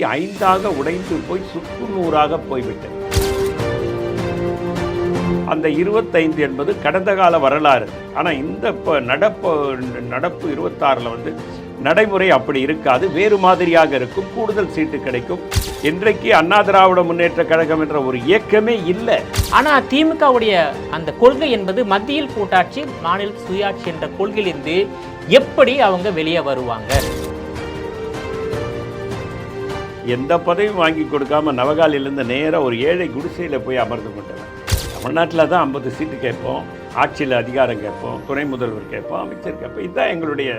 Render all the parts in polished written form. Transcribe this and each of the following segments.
5ஆக உடைந்து போய் சுக்குநூறாக போய்விட்டது. அந்த 25 என்பது கடந்த கால வரலாறு. ஆனால் இந்த நடப்பு 26 நடைமுறை அப்படி இருக்காது, வேறு மாதிரியாக இருக்கும், கூடுதல் சீட்டு கிடைக்கும். இன்றைக்கு அண்ணா திராவிட முன்னேற்ற கழகம் என்ற ஒரு இயக்கமே இல்லை. ஆனால் திமுகவுடைய அந்த கொள்கை என்பது மத்தியில் கூட்டாட்சி, மாநில சுயாட்சி என்ற கொள்கையிலிருந்து எப்படி அவங்க வெளியே வருவாங்க? எந்த பதவியும் வாங்கி கொடுக்காம நவகாலிலிருந்து நேராக ஒரு ஏழை குடிசையில் போய் அமர்ந்து கொண்டவர். தமிழ்நாட்டில் தான் 50 சீட்டு கேட்போம், ஆட்சியில் அதிகாரம் கேட்போம், துணை முதல்வர் கேட்போம், அமைச்சர் கேட்போம். இதுதான் எங்களுடைய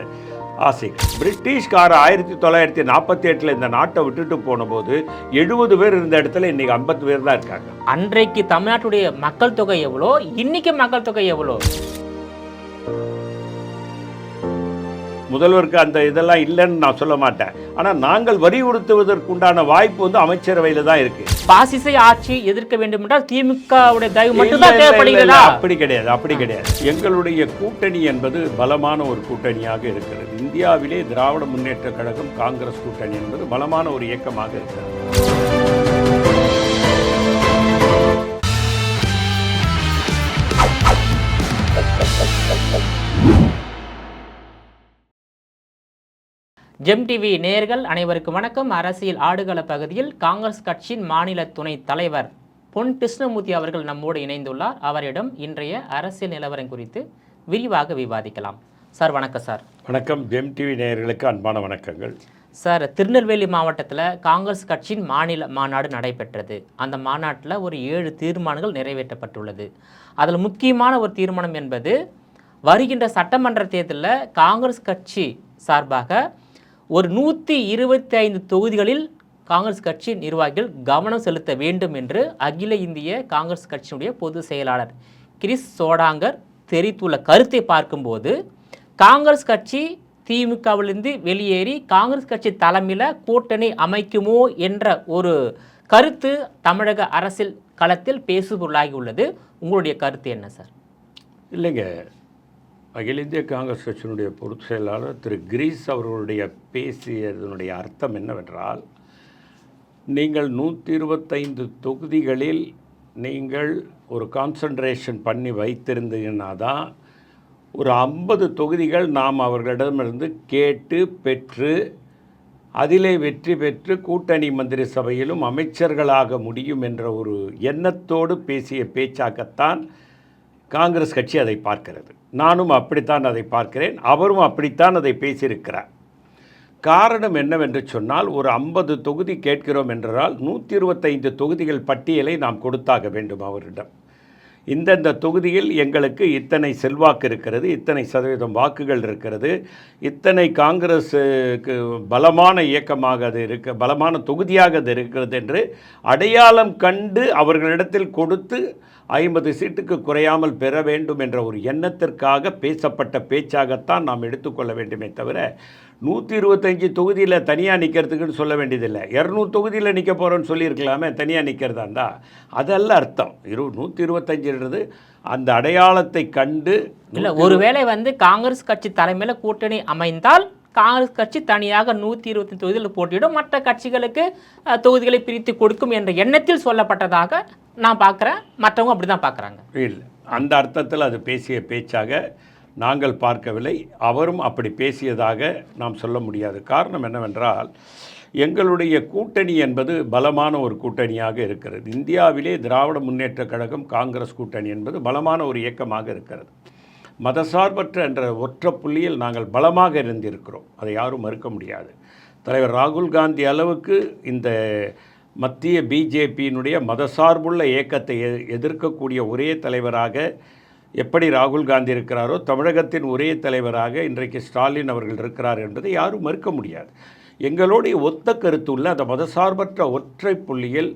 ஆசை. பிரிட்டிஷ்கார 1948 இந்த நாட்டை விட்டுட்டு போன போது 70 பேர் இருந்த இடத்துல இன்னைக்கு 50 பேர் தான் இருக்காங்க. அன்றைக்கு தமிழ்நாட்டுடைய மக்கள் தொகை எவ்வளோ, இன்னைக்கு மக்கள் தொகை எவ்வளோ? முதல்வருக்கு அந்த இதெல்லாம் இல்லைன்னு நான் சொல்ல மாட்டேன். ஆனால் நாங்கள் வலியுறுத்துவதற்குண்டான வாய்ப்பு அமைச்சரவையில் தான் இருக்கு. பாசிச ஆட்சி எதிர்க்க வேண்டும் என்றால் திமுகவுடைய தயவு மட்டும் தான் தேவைப்படுகிறதா? அப்படி கிடையாது. எங்களுடைய கூட்டணி என்பது பலமான ஒரு கூட்டணியாக இருக்கிறது. இந்தியாவிலே திராவிட முன்னேற்ற கழகம் காங்கிரஸ் கூட்டணி என்பது பலமான ஒரு இயக்கமாக இருக்கிறது. ஜெம் டிவி நேயர்கள் அனைவருக்கும் வணக்கம். அரசியல் ஆடுகள பகுதியில் காங்கிரஸ் கட்சியின் மாநில துணை தலைவர் பொன் கிருஷ்ணமூர்த்தி அவர்கள் நம்மோடு இணைந்துள்ளார். அவரிடம் இன்றைய அரசியல் நிலவரம் குறித்து விரிவாக விவாதிக்கலாம். சார் வணக்கம். சார் வணக்கம். ஜெம் டிவி நேயர்களுக்கு அன்பான வணக்கங்கள். சார், திருநெல்வேலி மாவட்டத்தில் காங்கிரஸ் கட்சியின் மாநில மாநாடு நடைபெற்றது. அந்த மாநாட்டில் ஒரு 7 தீர்மானங்கள் நிறைவேற்றப்பட்டுள்ளது. அதில் முக்கியமான ஒரு தீர்மானம் என்பது வருகின்ற சட்டமன்ற தேர்தலில் காங்கிரஸ் கட்சி சார்பாக ஒரு 125 தொகுதிகளில் காங்கிரஸ் கட்சி நிர்வாகிகள் கவனம் செலுத்த வேண்டும் என்று அகில இந்திய காங்கிரஸ் கட்சியினுடைய பொதுச் செயலாளர் கிரிஸ் சோடாங்கர் தெரிவித்துள்ள கருத்தை பார்க்கும்போது, காங்கிரஸ் கட்சி திமுகவிலிருந்து வெளியேறி காங்கிரஸ் கட்சி தலைமையில் கூட்டணி அமைக்குமோ என்ற ஒரு கருத்து தமிழக அரசியல் களத்தில் பேசுபொருளாகி உள்ளது. உங்களுடைய கருத்து என்ன சார்? இல்லைங்க, அகில இந்திய காங்கிரஸ் கட்சியினுடைய பொதுச் செயலாளர் திரு கிரீஸ் அவர்களுடைய பேசியதனுடைய அர்த்தம் என்னவென்றால், நீங்கள் 125 தொகுதிகளில் நீங்கள் ஒரு கான்சன்ட்ரேஷன் பண்ணி வைத்திருந்தீங்கன்னா தான் ஒரு 50 தொகுதிகள் நாம் அவர்களிடமிருந்து கேட்டு பெற்று அதிலே வெற்றி பெற்று கூட்டணி மந்திரி சபையிலும் அமைச்சர்களாக முடியும் என்ற ஒரு எண்ணத்தோடு பேசிய பேச்சாகத்தான் காங்கிரஸ் கட்சி அதை பார்க்கிறது. நானும் அப்படித்தான் அதை பார்க்கிறேன், அவரும் அப்படித்தான் அதை பேசியிருக்கிறார். காரணம் என்னவென்று சொன்னால், ஒரு 50 தொகுதி கேட்கிறோம் என்றால் 125 தொகுதிகள் பட்டியலை நாம் கொடுத்தாக வேண்டும் அவரிடம். இந்தந்த தொகுதியில் எங்களுக்கு இத்தனை செல்வாக்கு இருக்கிறது, இத்தனை சதவீதம் வாக்குகள் இருக்கிறது, இத்தனை காங்கிரஸுக்கு பலமான இயக்கமாக அது பலமான தொகுதியாக அது இருக்கிறது என்று அடையாளம் கண்டு அவர்களிடத்தில் கொடுத்து 50 சீட்டுக்கு குறையாமல் பெற வேண்டும் என்ற ஒரு எண்ணத்திற்காக பேசப்பட்ட பேச்சாகத்தான் நாம் எடுத்துக்கொள்ள வேண்டுமே தவிர, 125 தொகுதியில் தனியாக நிற்கிறதுக்குன்னு சொல்ல வேண்டியதில்லை. 200 தொகுதியில் நிற்க போகிறோன்னு சொல்லியிருக்கலாமே, தனியாக நிற்கிறதா இருந்தால். அதல்ல அர்த்தம். 125ன்றது அந்த அடையாளத்தை கண்டு இல்லை. ஒருவேளை காங்கிரஸ் கட்சி தலைமையில் கூட்டணி அமைந்தால் காங்கிரஸ் கட்சி தனியாக 125 தொகுதியில் போட்டியிடும், மற்ற கட்சிகளுக்கு தொகுதிகளை பிரித்து கொடுக்கும் என்ற எண்ணத்தில் சொல்லப்பட்டதாக நான் பார்க்குறேன். மற்றவங்க அப்படி தான் பார்க்குறாங்க. இல்லை, அந்த அர்த்தத்தில் அது பேசிய பேச்சாக நாங்கள் பார்க்கவில்லை. அவரும் அப்படி பேசியதாக நாம் சொல்ல முடியாது. காரணம் என்னவென்றால், எங்களுடைய கூட்டணி என்பது பலமான ஒரு கூட்டணியாக இருக்கிறது. இந்தியாவிலே திராவிட முன்னேற்ற கழகம் காங்கிரஸ் கூட்டணி என்பது பலமான ஒரு இயக்கமாக இருக்கிறது. மதசார்பற்ற என்ற ஒற்றை புள்ளியில் நாங்கள் பலமாக இருந்திருக்கிறோம், அதை யாரும் மறுக்க முடியாது. தலைவர் ராகுல் காந்தி அளவுக்கு இந்த மத்திய பிஜேபியினுடைய மதசார்புள்ள இயக்கத்தை எதிர்க்கக்கூடிய ஒரே தலைவராக எப்படி ராகுல் காந்தி இருக்கிறாரோ, தமிழகத்தின் ஒரே தலைவராக இன்றைக்கு ஸ்டாலின் அவர்கள் இருக்கிறார் என்பதை யாரும் மறுக்க முடியாது. எங்களுடைய ஒத்த கருத்துள்ள அந்த மதசார்பற்ற ஒற்றை புள்ளியில்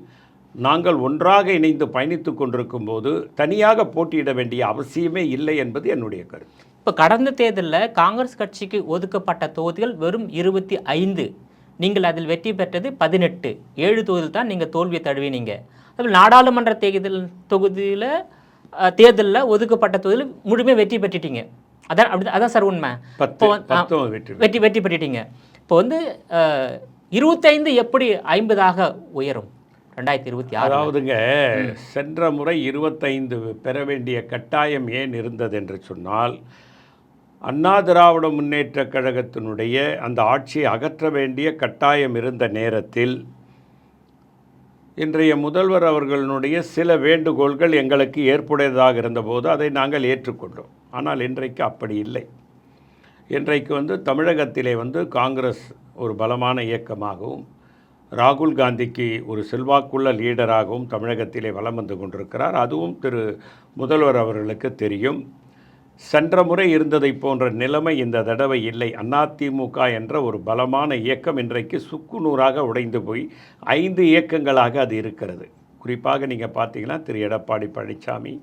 நாங்கள் ஒன்றாக இணைந்து பயணித்து கொண்டிருக்கும் போது தனியாக போட்டியிட வேண்டிய அவசியமே இல்லை என்பது என்னுடைய கருத்து. இப்போ கடந்த தேர்தலில் காங்கிரஸ் கட்சிக்கு ஒதுக்கப்பட்ட தொகுதிகள் வெறும் 25, நீங்கள் அதில் வெற்றி பெற்றது 18. 7 தொகுதியில் தான் நீங்கள் தோல்வியை தழுவினீங்க. அதில் நாடாளுமன்ற தேர்தலில் ஒதுக்கப்பட்ட தொகுதியில் முழுமையாக வெற்றி பெற்றுட்டீங்க. அதான் சார் உண்மை. வெற்றி பெற்றுட்டீங்க. இப்போ 25 எப்படி 50ஆக உயரும் 2026? அதாவதுங்க, சென்ற முறை 25 பெற வேண்டிய கட்டாயம் ஏன் இருந்தது என்று சொன்னால், அண்ணா திராவிட முன்னேற்றக் கழகத்தினுடைய அந்த ஆட்சியை அகற்ற வேண்டிய கட்டாயம் இருந்த நேரத்தில் இன்றைய முதல்வர் அவர்களுடைய சில வேண்டுகோள்கள் எங்களுக்கு ஏற்புடையதாக இருந்தபோது அதை நாங்கள் ஏற்றுக்கொண்டோம். ஆனால் இன்றைக்கு அப்படி இல்லை. இன்றைக்கு தமிழகத்திலே காங்கிரஸ் ஒரு பலமான இயக்கமாகவும், ராகுல் காந்திக்கு ஒரு செல்வாக்குள்ள லீடராகவும் தமிழகத்திலே வலம் வந்து கொண்டிருக்கிறார். அதுவும் திரு முதல்வர் அவர்களுக்கு தெரியும். சென்ற முறை இருந்ததை போன்ற நிலைமை இந்த தடவை இல்லை. அதிமுக என்ற ஒரு பலமான இயக்கம் இன்றைக்கு சுக்குநூறாக உடைந்து போய் 5 இயக்கங்களாக அது இருக்கிறது. குறிப்பாக நீங்கள் பார்த்தீங்கன்னா திரு எடப்பாடி பழனிசாமி,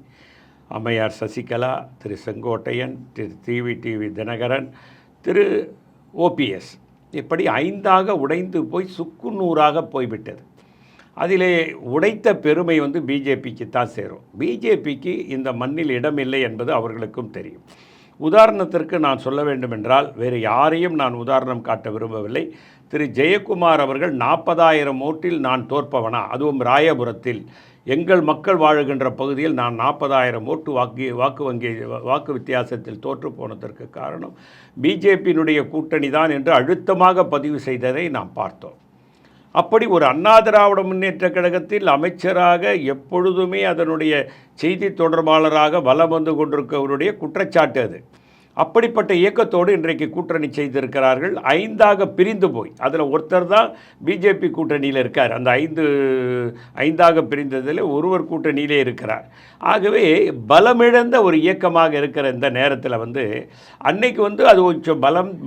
அம்மையார் சசிகலா, திரு செங்கோட்டையன், திரு டிவி தினகரன், திரு ஓபிஎஸ், இப்படி 5ஆக உடைந்து போய் சுக்குநூறாக போய்விட்டது. அதிலே உடைத்த பெருமை பிஜேபிக்கு தான் சேரும். பிஜேபிக்கு இந்த மண்ணில் இடமில்லை என்பது அவர்களுக்கும் தெரியும். உதாரணத்திற்கு நான் சொல்ல வேண்டுமென்றால், வேறு யாரையும் நான் உதாரணம் காட்ட விரும்பவில்லை. திரு ஜெயக்குமார் அவர்கள் 40,000 ஓட்டில் நான் தோற்பவனா, அதுவும் ராயபுரத்தில் எங்கள் மக்கள் வாழுகின்ற பகுதியில் நான் 40,000 ஓட்டு வாக்கு வித்தியாசத்தில் தோற்று போனதற்கு காரணம் பிஜேபியினுடைய கூட்டணி தான் என்று அழுத்தமாக பதிவு செய்ததை நாம் பார்த்தோம். அப்படி ஒரு அண்ணா திராவிட முன்னேற்றக் கழகத்தில் அமைச்சராக எப்பொழுதுமே அதனுடைய செய்தி தொடர்பாளராக வலம் வந்து கொண்டிருக்கவருடைய குற்றச்சாட்டு அது. அப்படிப்பட்ட இயக்கத்தோடு இன்றைக்கு கூட்டணி செய்திருக்கிறார்கள். 5ஆக பிரிந்து போய் அதில் ஒருத்தர் தான் பிஜேபி கூட்டணியில் இருக்கார். அந்த 5ஆக பிரிந்ததில் ஒருவர் கூட்டணியிலே இருக்கிறார். ஆகவே பலமிழந்த ஒரு இயக்கமாக இருக்கிற இந்த நேரத்தில் அன்னைக்கு அது கொஞ்சம்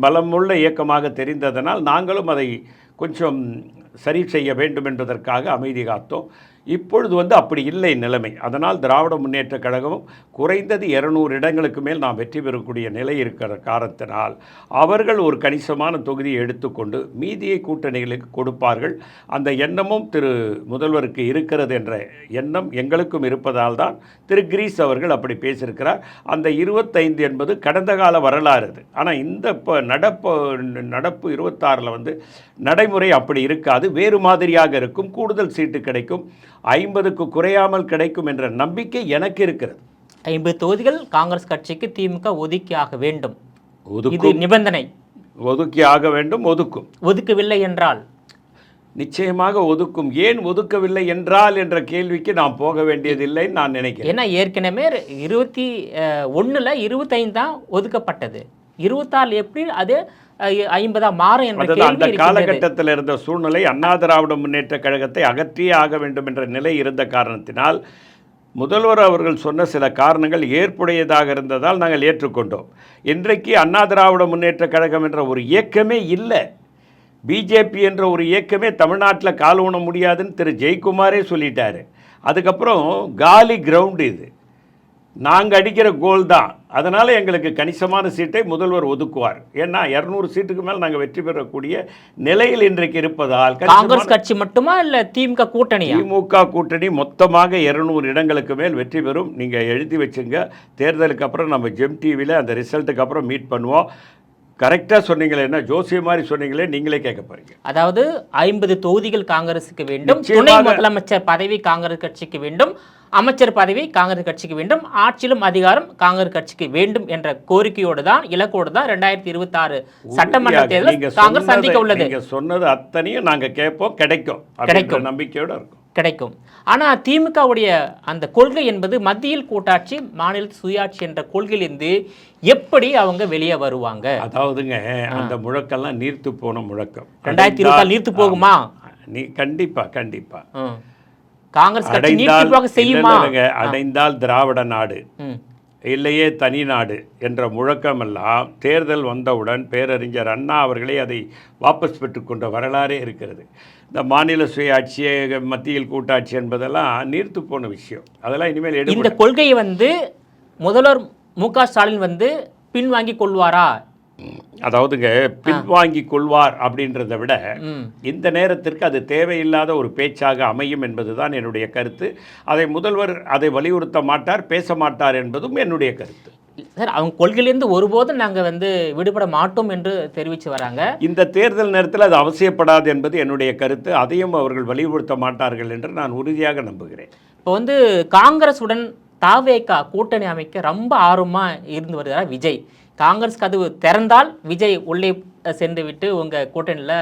பலமுள்ள இயக்கமாக தெரிந்ததனால் நாங்களும் அதை கொஞ்சம் சரி செய்ய வேண்டும் என்பதற்காக அமைதி காத்தோம். இப்பொழுது அப்படி இல்லை நிலைமை. அதனால் திராவிட முன்னேற்றக் கழகமும் குறைந்தது 200 இடங்களுக்கு மேல் நாம் வெற்றி பெறக்கூடிய நிலை இருக்கிற காரணத்தினால் அவர்கள் ஒரு கணிசமான தொகுதியை எடுத்துக்கொண்டு மீதியை கூட்டணிகளுக்கு கொடுப்பார்கள். அந்த எண்ணமும் திரு முதல்வருக்கு இருக்கிறது என்ற எண்ணம் எங்களுக்கும் இருப்பதால் தான் திரு கிரீஸ் அவர்கள் அப்படி பேசியிருக்கிறார். அந்த 25 என்பது கடந்த கால வரலாறு அது. ஆனால் இந்த நடப்பு 26 நடைமுறை அப்படி இருக்காது, வேறு மாதிரியாக இருக்கும். கூடுதல் சீட்டு கிடைக்கும், 50க்கு குறையாமல் கிடைக்கும் என்ற நம்பிக்கை எனக்கு இருக்கிறது. 50 தொகுதிகள் காங்கிரஸ் கட்சிக்கு திமுக ஒதுக்கி ஆக வேண்டும், இது நிபந்தனை. ஒதுக்கி ஆக வேண்டும், ஒதுக்கும். ஒதுக்கவில்லை என்றால் நிச்சயமாக ஒதுக்கும். ஏன் ஒதுக்கவில்லை என்றால் என்ற கேள்விக்கு நாம் போக வேண்டியதில்லை நான் நினைக்கிறேன். ஏன்னா ஏற்கனவே 21ல் 25 தான் ஒதுக்கப்பட்டது, 26 எப்படி அது 50 மாறும் என்ற கேள்வி அந்த காலகட்டத்தில் இருந்த சூழ்நிலை அண்ணா திராவிட முன்னேற்ற கழகத்தை அகற்றியே ஆக வேண்டும் என்ற நிலை இருந்த காரணத்தினால் முதல்வர் அவர்கள் சொன்ன சில காரணங்கள் ஏற்புடையதாக இருந்ததால் நாங்கள் ஏற்றுக்கொண்டோம். இன்றைக்கு அண்ணா திராவிட முன்னேற்ற கழகம் என்ற ஒரு இயக்கமே இல்லை, பிஜேபி என்ற ஒரு இயக்கமே தமிழ்நாட்டில் கால் ஊன முடியாதுன்னு திரு ஜெயக்குமாரே சொல்லிட்டாரு. அதுக்கப்புறம் காலி கிரவுண்டு இது, நாங்கள் அடிக்கிற கோல் தான். அதனால் எங்களுக்கு கணிசமான சீட்டை முதல்வர் ஒதுக்குவார். ஏன்னா 200 சீட்டுக்கு மேல் நாங்கள் வெற்றி பெறக்கூடிய நிலையில் இன்றைக்கு இருப்பதால். காங்கிரஸ் கட்சி மட்டுமா இல்லை திமுக கூட்டணி? திமுக கூட்டணி மொத்தமாக 200 இடங்களுக்கு மேல் வெற்றி பெறும். நீங்கள் எழுதி வச்சுங்க. தேர்தலுக்கு அப்புறம் நம்ம ஜெம் டிவியில் அந்த ரிசல்ட்டுக்கு அப்புறம் மீட் பண்ணுவோம். கரெக்டாக சொன்னீங்களே, என்ன ஜோசிய மாதிரி சொன்னீங்களே, நீங்களே கேட்க போறீங்க. அதாவது 50 தொகுதிகள் காங்கிரஸுக்கு வேண்டும், துணை முதலமைச்சர் பதவி காங்கிரஸ் கட்சிக்கு வேண்டும், அமைச்சர் பதவி காங்கிரஸ் கட்சிக்கு வேண்டும், ஆட்சியிலும் அதிகாரம் காங்கிரஸ் கட்சிக்கு வேண்டும் என்ற கோரிக்கையோடு தான், இலக்கோடு தான் 2026 சட்டமன்ற தேர்தல் காங்கிரஸ் சந்திக்க உள்ளது. நீங்க சொன்னது அத்தனையும் நாங்க கேட்போம், கிடைக்கும் நம்பிக்கையோட இருக்கும். கிடைக்கும். ஆனால் திமுகவுடைய அந்த கொள்கை என்பது மத்தியில் கூட்டாட்சி மாநில சுயாட்சி என்ற கொள்கையிலிருந்து எப்படி அவங்க வெளியே வருவாங்க? அதாவதுங்க, அந்த முழக்கெல்லாம் நீர்த்து போன முழக்கம். 2024 நீர்த்து போகுமா? கண்டிப்பா காங்கிரஸ் கட்சி நீர்த்து போக செய்யுமா? அடைந்தால் திராவிட நாடு, இல்லையே தனி நாடு என்ற முழக்கமெல்லாம் தேர்தல் வந்தவுடன் பேரறிஞர் அண்ணா அவர்களே அதை வாபஸ் பெற்றுக்கொண்ட வரலாறே இருக்கிறது. இந்த மாநில சுயாட்சி, மத்தியில் கூட்டாட்சி என்பதெல்லாம் நீர்த்து போன விஷயம். அதெல்லாம் இனிமேல் இந்த கொள்கையை முதல்வர் மு.க. ஸ்டாலின் பின்வாங்கி கொள்வாரா? அதாவதுங்க, பின்வாங்கி கொள்வார் அப்படின்றத விட இந்த நேரத்திற்கு அது தேவையில்லாத ஒரு பேச்சாக அமையும் என்பதுதான் என்னுடைய கருத்து. அதை முதல்வர் அதை வலியுறுத்த மாட்டார், பேச மாட்டார் என்பதும் என்னுடைய கருத்து. சார் அவங்க கொள்கையிலேருந்து ஒருபோதும் நாங்கள் வந்து விடுபட மாட்டோம் என்று தெரிவித்து வராங்க. இந்த தேர்தல் நேரத்தில் அது அவசியப்படாது என்பது என்னுடைய கருத்து. அதையும் அவர்கள் வலியுறுத்த மாட்டார்கள் என்று நான் உறுதியாக நம்புகிறேன். இப்போ வந்து காங்கிரஸுடன் தாவேகா கூட்டணி அமைக்க ரொம்ப ஆர்வமாக இருந்து வருகிறார் விஜய். காங்கிரஸ் கதவு திறந்தால் விஜய் உள்ளே சென்று விட்டு உங்கள் கூட்டணியில்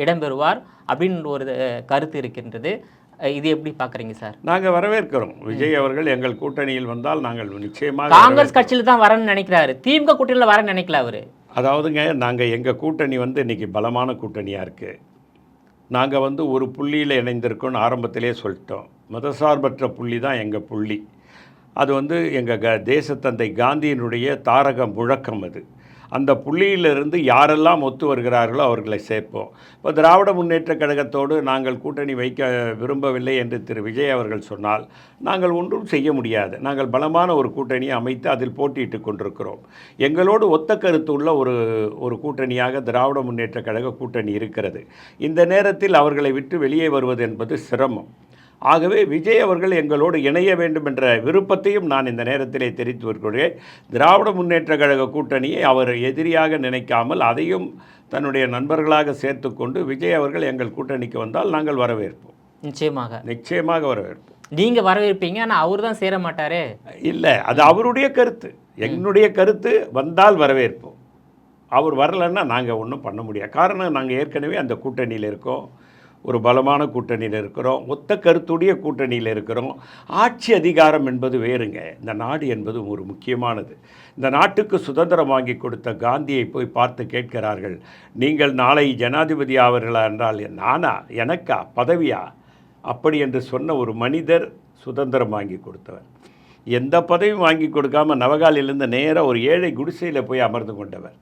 இடம்பெறுவார் அப்படின்னு ஒரு கருத்து இருக்கின்றது. இது எப்படி பார்க்குறீங்க சார்? நாங்கள் வரவேற்கிறோம். விஜய் அவர்கள் எங்கள் கூட்டணியில் வந்தால் நாங்கள் நிச்சயமாக காங்கிரஸ் கட்சியில் தான் வரேன்னு நினைக்கிறாரு, திமுக கூட்டணியில் வரேன்னு நினைக்கல அவர். அதாவதுங்க, நாங்கள் எங்கள் கூட்டணி வந்து இன்றைக்கி பலமான கூட்டணியாக இருக்குது. நாங்கள் வந்து ஒரு புள்ளியில் இணைந்திருக்கோன்னு ஆரம்பத்திலே சொல்லிட்டோம். மதசார்பற்ற புள்ளி தான் எங்கள் புள்ளி. அது வந்து எங்கள் தேசத்தந்தை காந்தியினுடைய தாரக முழக்கம். அது அந்த புள்ளியிலிருந்து யாரெல்லாம் ஒத்து வருகிறார்களோ அவர்களை சேர்ப்போம். இப்போ திராவிட முன்னேற்றக் கழகத்தோடு நாங்கள் கூட்டணி வைக்க விரும்பவில்லை என்று திரு விஜய் அவர்கள் சொன்னால் நாங்கள் ஒன்றும் செய்ய முடியாது. நாங்கள் பலமான ஒரு கூட்டணியை அமைத்து அதில் போட்டியிட்டு கொண்டிருக்கிறோம். எங்களோடு ஒத்த கருத்து உள்ள ஒரு கூட்டணியாக திராவிட முன்னேற்றக் கழக கூட்டணி இருக்கிறது. இந்த நேரத்தில் அவர்களை விட்டு வெளியே வருவது என்பது சிரமம். ஆகவே விஜய் அவர்கள் எங்களோடு இணைய வேண்டும் என்ற விருப்பத்தையும் நான் இந்த நேரத்திலே தெரிவித்து வருகிறேன். திராவிட முன்னேற்ற கழக கூட்டணியை அவர் எதிரியாக நினைக்காமல் அதையும் தன்னுடைய நண்பர்களாக சேர்த்து கொண்டு விஜய் அவர்கள் எங்கள் கூட்டணிக்கு வந்தால் நாங்கள் வரவேற்போம். நிச்சயமாக வரவேற்போம். நீங்கள் வரவேற்பீங்க, ஆனால் அவர் தான் சேர மாட்டாரே. இல்லை, அது அவருடைய கருத்து. என்னுடைய கருத்து வந்தால் வரவேற்போம். அவர் வரலைன்னா நாங்கள் ஒன்றும் பண்ண முடியாது. காரணம், நாங்கள் ஏற்கனவே அந்த கூட்டணியில் இருக்கோம். ஒரு பலமான கூட்டணியில் இருக்கிறோம். ஒத்த கருத்துடைய கூட்டணியில் இருக்கிறோம். ஆட்சி அதிகாரம் என்பது வேறுங்க. இந்த நாடு என்பது ஒரு முக்கியமானது. இந்த நாட்டுக்கு சுதந்திரம் வாங்கி கொடுத்த காந்தியை போய் பார்த்து கேட்கிறார்கள், நீங்கள் நாளை ஜனாதிபதி ஆவீர்களா என்றால், நானா, எனக்கா, பதவியா, அப்படி என்று சொன்ன ஒரு மனிதர் சுதந்திரம் வாங்கி கொடுத்தவர். எந்த பதவியும் வாங்கி கொடுக்காமல் நவகாலிலிருந்து நேராக ஒரு ஏழை குடிசையில் போய் அமர்ந்து கொண்டவர்.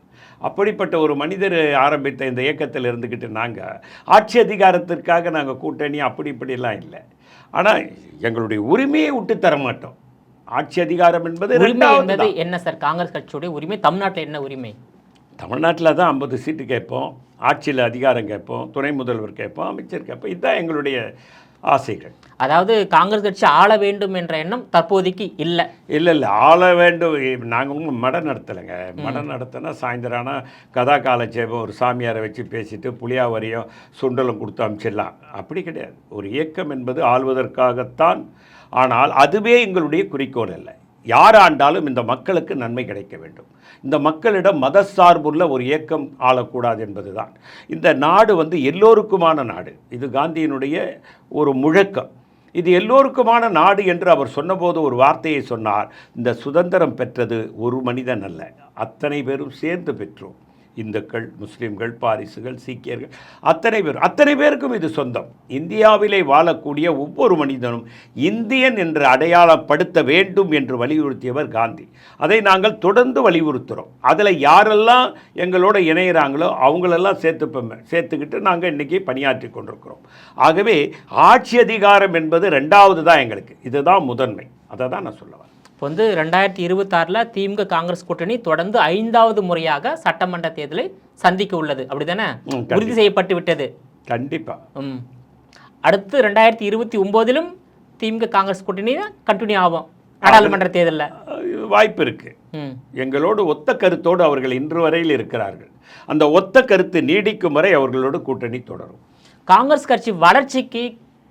அப்படிப்பட்ட ஒரு மனிதர் ஆரம்பித்த இந்த இயக்கத்தில் இருந்துக்கிட்டு நாங்கள் ஆட்சி அதிகாரத்திற்காக நாங்கள் கூட்டணி அப்படி இப்படிலாம் இல்லை. ஆனால் எங்களுடைய உரிமையை விட்டு தர மாட்டோம். ஆட்சி அதிகாரம் என்பது என்ன சார்? காங்கிரஸ் கட்சியுடைய உரிமை தமிழ்நாட்டில் என்ன உரிமை? தமிழ்நாட்டில் தான் 50 சீட்டு கேட்போம், ஆட்சியில் அதிகாரம் கேட்போம், துணை முதல்வர் கேட்போம், அமைச்சர் கேட்போம். இதுதான் எங்களுடைய ஆசைகள். அதாவது காங்கிரஸ் கட்சி ஆள வேண்டும் என்ற எண்ணம் தற்போதைக்கு இல்லை. இல்லை, ஆள வேண்டும். நாங்கள் மடம் நடத்தலைங்க. மடம் நடத்தினா சாயந்தரம் ஆனால் கதா காலட்சேபம் ஒரு சாமியாரை வச்சு பேசிட்டு புளியாவரியும் சுண்டலும் கொடுத்து அனுப்பிச்சிடலாம். அப்படி கிடையாது. ஒரு இயக்கம் என்பது ஆள்வதற்காகத்தான். ஆனால் அதுவே எங்களுடைய குறிக்கோள் அல்ல. யார் ஆண்டாலும் இந்த மக்களுக்கு நன்மை கிடைக்க வேண்டும். இந்த மக்களிடம் மதசார்புள்ள ஒரு இயக்கம் ஆளக்கூடாது என்பது தான். இந்த நாடு வந்து எல்லோருக்குமான நாடு. இது காந்தியினுடைய ஒரு முழக்கம். இது எல்லோருக்குமான நாடு என்று அவர் சொன்னபோது ஒரு வார்த்தையை சொன்னார். இந்த சுதந்திரம் பெற்றது ஒரு மனிதன் அல்ல, அத்தனை பேரும் சேர்ந்து பெற்றோம். இந்துக்கள், முஸ்லீம்கள், பாரிசுகள், சீக்கியர்கள், அத்தனை பேருக்கும் இது சொந்தம். இந்தியாவிலே வாழக்கூடிய ஒவ்வொரு மனிதனும் இந்தியன் என்று அடையாளப்படுத்த வேண்டும் என்று வலியுறுத்தியவர் காந்தி. அதை நாங்கள் தொடர்ந்து வலியுறுத்துகிறோம். அதில் யாரெல்லாம் எங்களோட இணைகிறாங்களோ அவங்களெல்லாம் சேர்த்துக்கிட்டு நாங்கள் இன்றைக்கி பணியாற்றி கொண்டிருக்கிறோம். ஆகவே ஆட்சி அதிகாரம் என்பது 2வது தான் எங்களுக்கு. இதுதான் முதன்மை. அதை தான் நான் சொல்ல வரேன். இப்போ வந்து 2026 திமுக காங்கிரஸ் கூட்டணி தொடர்ந்து 5வது முறையாக சட்டமன்ற தேர்தலை சந்திக்க உள்ளது, அப்படிதானே? உறுதி செய்யப்பட்டு விட்டது. கண்டிப்பாக. அடுத்து 2029 திமுக காங்கிரஸ் கூட்டணி கண்டினியூ ஆகும். நாடாளுமன்ற தேர்தலில் வாய்ப்பு இருக்கு. எங்களோடு ஒத்த கருத்தோடு அவர்கள் இன்று வரையில் இருக்கிறார்கள். அந்த ஒத்த கருத்து நீடிக்கும் வரை அவர்களோடு கூட்டணி தொடரும். காங்கிரஸ் கட்சி வளர்ச்சிக்கு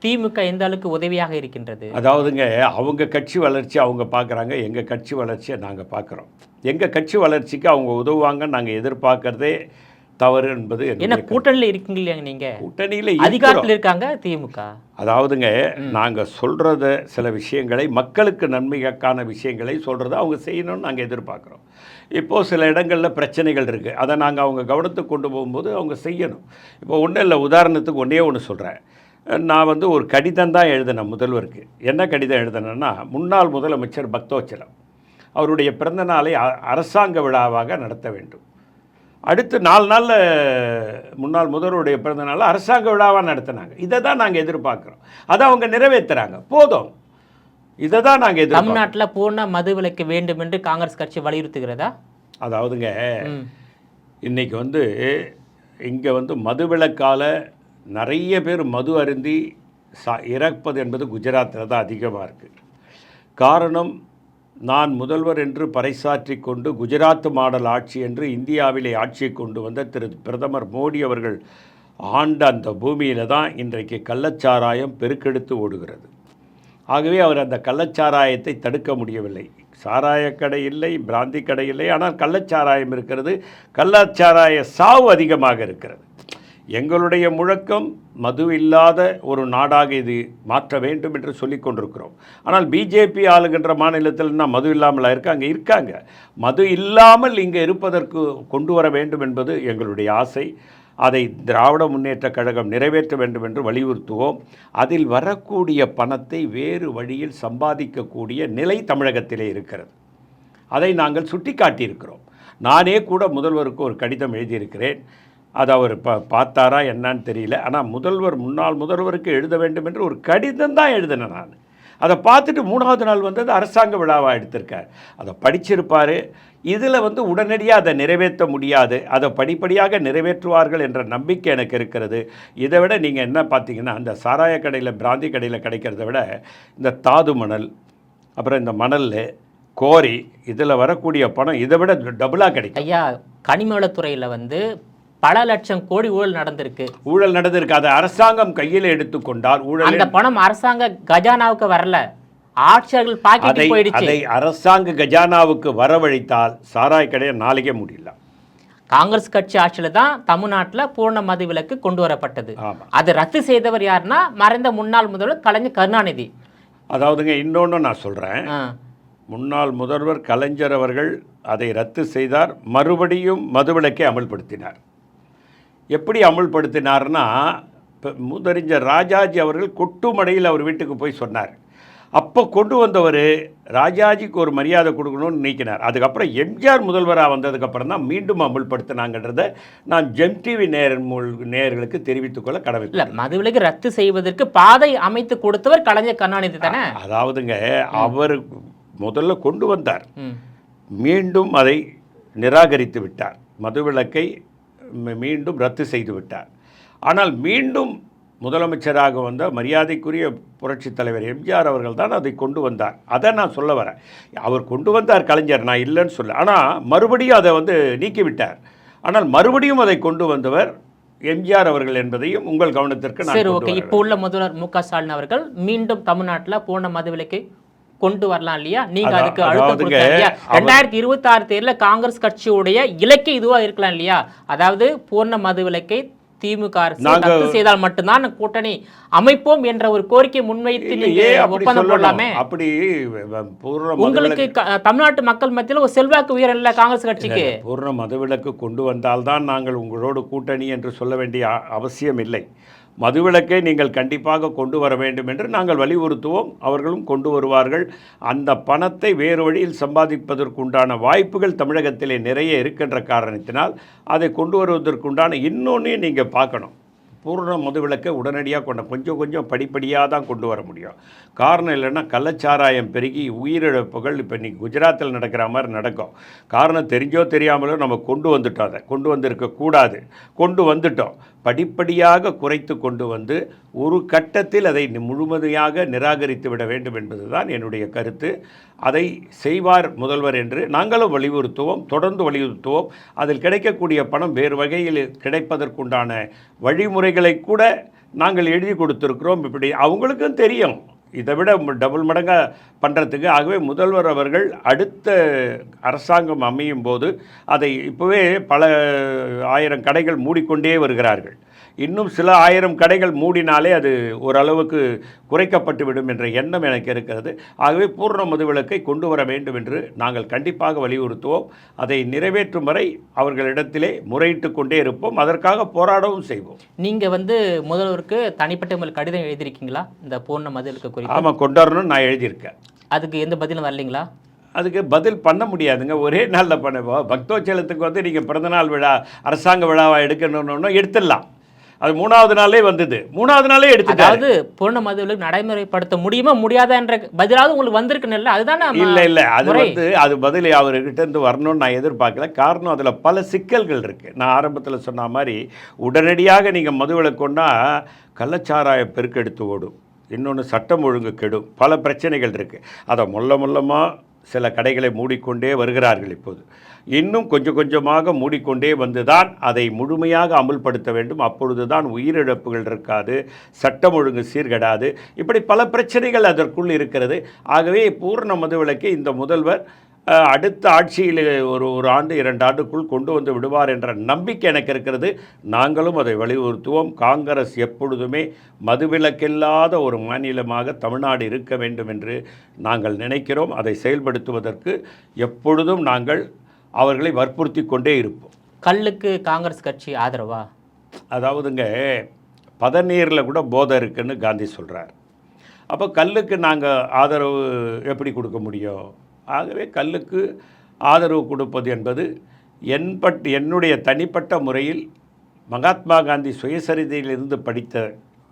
திமுக எந்த அளவுக்கு உதவியாக இருக்கின்றது? அதாவதுங்க, அவங்க கட்சி வளர்ச்சி அவங்க பார்க்குறாங்க, எங்கள் கட்சி வளர்ச்சியை நாங்கள் பார்க்குறோம். எங்கள் கட்சி வளர்ச்சிக்கு அவங்க உதவுவாங்கன்னு நாங்கள் எதிர்பார்க்கறதே தவறு என்பது என்ன. கூட்டணியில் இருக்கீங்களா நீங்கள்? கூட்டணியில் அதிகாரத்தில் இருக்காங்க திமுக. அதாவதுங்க, நாங்கள் சொல்கிறத சில விஷயங்களை, மக்களுக்கு நன்மைக்கான விஷயங்களை சொல்கிறத அவங்க செய்யணும்னு நாங்கள் எதிர்பார்க்குறோம். இப்போது சில இடங்களில் பிரச்சனைகள் இருக்குது. அதை நாங்கள் அவங்க கவனத்துக்கு கொண்டு போகும்போது அவங்க செய்யணும். இப்போ ஒன்றும் இல்லை, உதாரணத்துக்கு ஒன்று சொல்கிறேன். நான் வந்து ஒரு கடிதம் தான் எழுதினேன் முதல்வருக்கு. என்ன கடிதம் எழுதினேன்னா, முன்னாள் முதலமைச்சர் பக்தவச்சலம் அவருடைய பிறந்த நாளை அரசாங்க விழாவாக நடத்த வேண்டும். அடுத்து 4 நாளில் முன்னாள் முதல்வருடைய பிறந்த நாளை அரசாங்க விழாவாக நடத்தினாங்க. இதை தான் நாங்கள் எதிர்பார்க்குறோம். அதை அவங்க நிறைவேற்றுறாங்க. போதும். இதை தான் நாங்கள் எதிர்பார்க்கிறோம். தமிழ்நாட்டில் பூர்ண மது விலக்கு வேண்டும் என்று காங்கிரஸ் கட்சி வலியுறுத்துகிறதா? அதாவதுங்க, இன்றைக்கி வந்து இங்கே வந்து மது விலக்கால் நிறைய பேர் மது அருந்தி இறப்பது என்பது குஜராத்தில் தான் அதிகமாக இருக்குது. காரணம், நான் முதல்வர் என்று பறைசாற்றி கொண்டு குஜராத் மாடல் ஆட்சி என்று இந்தியாவிலே ஆட்சியை கொண்டு வந்த பிரதமர் மோடி அவர்கள் ஆண்ட அந்த பூமியில் தான் இன்றைக்கு கள்ளச்சாராயம் பெருக்கெடுத்து ஓடுகிறது. ஆகவே அவர் அந்த கள்ளச்சாராயத்தை தடுக்க முடியவில்லை. சாராயக்கடை இல்லை, பிராந்தி கடை இல்லை, ஆனால் கள்ளச்சாராயம் இருக்கிறது. கள்ளச்சாராய சாவு அதிகமாக இருக்கிறது. எங்களுடைய முழக்கம் மது இல்லாத ஒரு நாடாக இது மாற்ற வேண்டும் என்று சொல்லிக் கொண்டிருக்கிறோம். ஆனால் பிஜேபி ஆளுகின்ற மாநிலத்தில்னா மது இல்லாமல் இருக்காங்க. மது இல்லாமல் இங்கே இருப்பதற்கு கொண்டு வர வேண்டும் என்பது எங்களுடைய ஆசை. அதை திராவிட முன்னேற்றக் கழகம் நிறைவேற்ற வேண்டும் என்று வலியுறுத்துவோம். அதில் வரக்கூடிய பணத்தை வேறு வழியில் சம்பாதிக்கக்கூடிய நிலை தமிழகத்திலே இருக்கிறது. அதை நாங்கள் சுட்டி காட்டியிருக்கிறோம். நானே கூட முதல்வருக்கு ஒரு கடிதம் எழுதியிருக்கிறேன். அது அவர் பார்த்தாரா என்னான்னு தெரியல. ஆனால் முன்னாள் முதல்வருக்கு எழுத வேண்டும் என்று ஒரு கடிதம் தான் எழுதினேன் நான். அதை பார்த்துட்டு 3வது நாள் வந்தது அரசாங்க விழாவாக எடுத்திருக்கார். அதை படிச்சிருப்பார். இதில் உடனடியாக அதை நிறைவேற்ற முடியாது. அதை படிப்படியாக நிறைவேற்றுவார்கள் என்ற நம்பிக்கை எனக்கு இருக்கிறது. இதை விட நீங்கள் என்ன பார்த்தீங்கன்னா, அந்த சாராய கடையில் பிராந்தி கடையில் கிடைக்கிறத விட இந்த தாது மணல், அப்புறம் இந்த மணல் கோரி இதில் வரக்கூடிய பணம் இதை விட டபுளாக கிடைக்கும். ஐயா, கனிமவளத்துறையில் பல லட்சம் கோடி ஊழல் நடந்திருக்கு. அதை அரசாங்கம் கையில் எடுத்துக்கொண்டால் ஊழல், அந்த பணம் அரசாங்க கஜானாவுக்கு வரல, ஆட்சியர்கள் பாக்கெட்டுக்கு போயிடுச்சு. அதை அரசாங்க கஜானாவுக்கு வரவழைத்தால் சாராய கடையை நாளைக்கே முடியல. காங்கிரஸ் கட்சி ஆட்சியில் தான் தமிழ்நாட்டில் பூர்ண மது விலக்கு கொண்டு வரப்பட்டது. அதை ரத்து செய்தவர் யாருன்னா மறைந்த முன்னாள் முதல்வர் கலைஞர் கருணாநிதி. அதாவதுங்க, இன்னொன்று நான் சொல்கிறேன். முன்னாள் முதல்வர் கலைஞர் அவர்கள் அதை ரத்து செய்தார். மறுபடியும் மதுவிலக்கை அமல்படுத்தினார். எப்படி அமல்படுத்தினார்னா, இப்போ மூதறிஞர் ராஜாஜி அவர்கள் கொட்டுமடையில் அவர் வீட்டுக்கு போய் சொன்னார். அப்போ கொண்டு வந்தவர் ராஜாஜிக்கு ஒரு மரியாதை கொடுக்கணும்னு நீக்கினார். அதுக்கப்புறம் எம்ஜிஆர் முதல்வராக வந்ததுக்கப்புறம் தான் மீண்டும் அமல்படுத்தினாங்கன்றதை நான் ஜெம் டிவி நேயர்களுக்கு தெரிவித்துக்கொள்ள கடமை. இல்லை, மதுவிலக்கு ரத்து செய்வதற்கு பாதை அமைத்து கொடுத்தவர் கலைஞர் கருணாநிதி தானே. அதாவதுங்க, அவர் முதல்ல கொண்டு வந்தார், மீண்டும் அதை நிராகரித்து விட்டார். மதுவிலக்கை மீண்டும் ரத்து செய்து விட்டார். ஆனால் மீண்டும் முதலமைச்சராக வந்த மரியாதைக்குரிய புரட்சித் தலைவர் எம்ஜிஆர் அவர்கள் தான் அதை கொண்டு வந்தார். அதை நான் சொல்ல வரேன். அவர் கொண்டு வந்தார் கலைஞர், நான் இல்லைன்னு சொல்ல. ஆனால் மறுபடியும் அதை நீக்கிவிட்டார். ஆனால் மறுபடியும் அதை கொண்டு வந்தவர் எம்ஜிஆர் அவர்கள் என்பதையும் உங்கள் கவனத்திற்கு நான். சரி, ஓகே. இப்போ உள்ள முதல்வர் மு.க. ஸ்டாலின் அவர்கள் மீண்டும் தமிழ்நாட்டில் பூர்ண மதுவிலக்கை கொண்டு வரலாம் இல்லையா? நீங்க அதுக்கு அழுத்தம் கொடுத்தீங்க. 2026 தேர்தலில் காங்கிரஸ் கட்சியுடைய இலக்கை இதுவா இருக்கலாம் இல்லையா? அதாவது பூர்ண மதுவிலக்கை திமுக அரசு ரத்து செய்தால் மட்டும்தான் கூட்டணி அமைப்போம் என்ற ஒரு கோரிக்கை முன்வைத்து ஒப்பந்தம் போடலாமே. அப்படி உங்களுக்கு தமிழ்நாட்டு மக்கள் மத்தியில் ஒரு செல்வாக்கு உயரம் இல்லை காங்கிரஸ் கட்சிக்கு. பூர்ண மதுவிலக்கு கொண்டு வந்தால்தான் நாங்கள் உங்களோடு கூட்டணி என்று சொல்ல வேண்டிய அவசியம் இல்லை. மதுவிலக்கை நீங்கள் கண்டிப்பாக கொண்டு வர வேண்டும் என்று நாங்கள் வலியுறுத்துவோம். அவர்களும் கொண்டு வருவார்கள். அந்த பணத்தை வேறு வழியில் சம்பாதிப்பதற்குண்டான வாய்ப்புகள் தமிழகத்திலே நிறைய இருக்கின்ற காரணத்தினால் அதை கொண்டு வருவதற்குண்டான இன்னொன்றையும் நீங்கள் பார்க்கணும். பூர்ண மதுவிலக்கை உடனடியாக கொஞ்சம் படிப்படியாக தான் கொண்டு வர முடியும். காரணம் இல்லைன்னா கள்ளச்சாராயம் பெருகி உயிரிழப்புகள் இப்போ இன்றைக்கி குஜராத்தில் நடக்கிற மாதிரி நடக்கும். காரணம் தெரிஞ்சோ தெரியாமலோ நம்ம கொண்டு வந்திருக்கக்கூடாது. கொண்டு வந்துட்டோம். படிப்படியாக குறைத்து கொண்டு வந்து ஒரு கட்டத்தில் அதை முழுமையாக நிராகரித்து விட வேண்டும் என்பது தான் என்னுடைய கருத்து. அதை செய்வார் முதல்வர் என்று நாங்களும் வலியுறுத்துவோம், தொடர்ந்து வலியுறுத்துவோம். அதில் கிடைக்கக்கூடிய பணம் வேறு வகையில் கிடைப்பதற்குண்டான வழிமுறைகளை கூட நாங்கள் எழுதி கொடுத்துருக்கிறோம். இப்படி அவங்களுக்கும் தெரியும் இதை விட டபுள் மடங்காக பண்ணுறதுக்கு. ஆகவே முதல்வர் அவர்கள் அடுத்த அரசாங்கம் அமையும் போது அதை இப்போவே பல ஆயிரம் கடைகள் மூடிக்கொண்டே வருகிறார்கள். இன்னும் சில ஆயிரம் கடைகள் மூடினாலே அது ஓரளவுக்கு குறைக்கப்பட்டு விடும் என்ற எண்ணம் எனக்கு இருக்கிறது. ஆகவே பூர்ண மதுவிலக்கை கொண்டு வர வேண்டும் என்று நாங்கள் கண்டிப்பாக வலியுறுத்துவோம். அதை நிறைவேற்றும் வரை அவர்களிடத்திலே முறையிட்டு கொண்டே இருப்போம். அதற்காக போராடவும் செய்வோம். நீங்கள் முதல்வருக்கு தனிப்பட்ட உங்களுக்கு கடிதம் எழுதியிருக்கீங்களா இந்த பூர்ண மதுவிலக்கு குறித்து? ஆமாம், கொண்டு வரணும்னு நான் எழுதியிருக்கேன். அதுக்கு எந்த பதிலும் வரலைங்களா? அதுக்கு பதில் பண்ண முடியாதுங்க. ஒரே நாளில் பண்ணுவோம். பக்தோச்சலத்துக்கு நீங்கள் பிறந்தநாள் விழா அரசாங்க விழாவாக எடுக்கணும்னு எடுத்துடலாம். அது 3வது நாளே வந்தது. 3வது நாளே எடுத்துட்டாரு. அதாவது பூர்ண மதுவிலக்கு நடைமுறைப்படுத்த முடியுமா முடியாதா என்ற பதிலாவது உங்களுக்கு வந்திருக்குன்னு. அதுதானே இல்லை அது பதில் அவர்கிட்ட இருந்து வரணும்னு நான் எதிர்பார்க்கல. காரணம் அதில் பல சிக்கல்கள் இருக்குது. நான் ஆரம்பத்தில் சொன்ன மாதிரி உடனடியாக நீங்கள் மதுவிலக்குன்னா கள்ளச்சாராய பெருக்கெடுத்து ஓடும், இன்னொன்று சட்டம் ஒழுங்கு கெடும், பல பிரச்சனைகள் இருக்குது. அதை மொல்லமாக சில கடைகளை மூடிக்கொண்டே வருகிறார்கள். இப்போது இன்னும் கொஞ்சம் கொஞ்சமாக மூடிக்கொண்டே வந்துதான் அதை முழுமையாக அமுல்படுத்த வேண்டும். அப்பொழுது தான் உயிரிழப்புகள் இருக்காது, சட்டம் ஒழுங்கு சீர்கெடாது. இப்படி பல பிரச்சனைகள் அதற்குள் இருக்கிறது. ஆகவே பூர்ண மதுவிலக்கை இந்த முதல்வர் அடுத்த ஆட்சியில் ஒரு ஆண்டு 2 ஆண்டுக்குள் கொண்டு வந்து விடுவார் என்ற நம்பிக்கை எனக்கு இருக்கிறது. நாங்களும் அதை வலியுறுத்துவோம். காங்கிரஸ் எப்பொழுதுமே மதுவிலக்கில்லாத ஒரு மாநிலமாக தமிழ்நாடு இருக்க வேண்டும் என்று நாங்கள் நினைக்கிறோம். அதை செயல்படுத்துவதற்கு எப்பொழுதும் நாங்கள் அவர்களை வற்புறுத்தி கொண்டே இருப்போம். கல்லுக்கு காங்கிரஸ் கட்சி ஆதரவா? அதாவதுங்க, பதநீரில் கூட போதை இருக்குன்னு காந்தி சொல்கிறார். அப்போ கல்லுக்கு நாங்கள் ஆதரவு எப்படி கொடுக்க முடியும்? ஆகவே கல்லுக்கு ஆதரவு கொடுப்பது என்பது என்னுடைய தனிப்பட்ட முறையில் மகாத்மா காந்தி சுயசரிதையிலிருந்து படித்த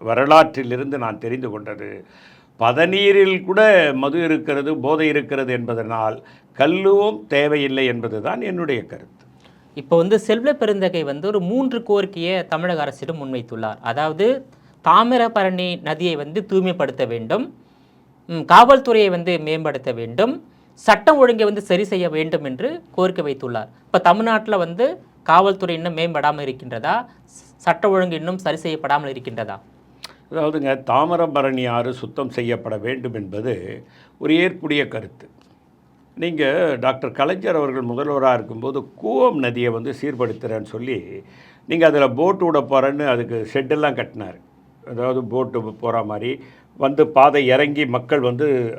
வரலாற்றிலிருந்து நான் தெரிந்து கொண்டது, பதநீரில் கூட மது இருக்கிறது, போதை இருக்கிறது என்பதனால் கல்லுவும் தேவையில்லை என்பது தான் என்னுடைய கருத்து. இப்போ செல்வ பெருந்தகை ஒரு 3 கோரிக்கையை தமிழக அரசிடம் முன்வைத்துள்ளார். அதாவது தாமிரபரணி நதியை தூய்மைப்படுத்த வேண்டும், காவல்துறையை மேம்படுத்த வேண்டும், சட்டம் ஒழுங்கை சரி செய்ய வேண்டும் என்று கோரிக்கை வைத்துள்ளார். இப்போ தமிழ்நாட்டில் காவல்துறை இன்னும் மேம்படாமல் இருக்கின்றதா, சட்ட ஒழுங்கு இன்னும் சரி செய்யப்படாமல் இருக்கின்றதா? அதாவதுங்க, தாமிரபரணி ஆறு சுத்தம் செய்யப்பட வேண்டும் என்பது ஒரு ஏற்புடைய கருத்து. நீங்கள் டாக்டர் கலைஞர் அவர்கள் முதல்வராக இருக்கும்போது கூவம் நதியை சீர்படுத்துகிறேன்னு சொல்லி நீங்கள் அதில் போட்டு விட போகிறேன்னு அதுக்கு ஷெட்டெல்லாம் கட்டினார். அதாவது போட்டு போகிற மாதிரி பாதை இறங்கி மக்கள்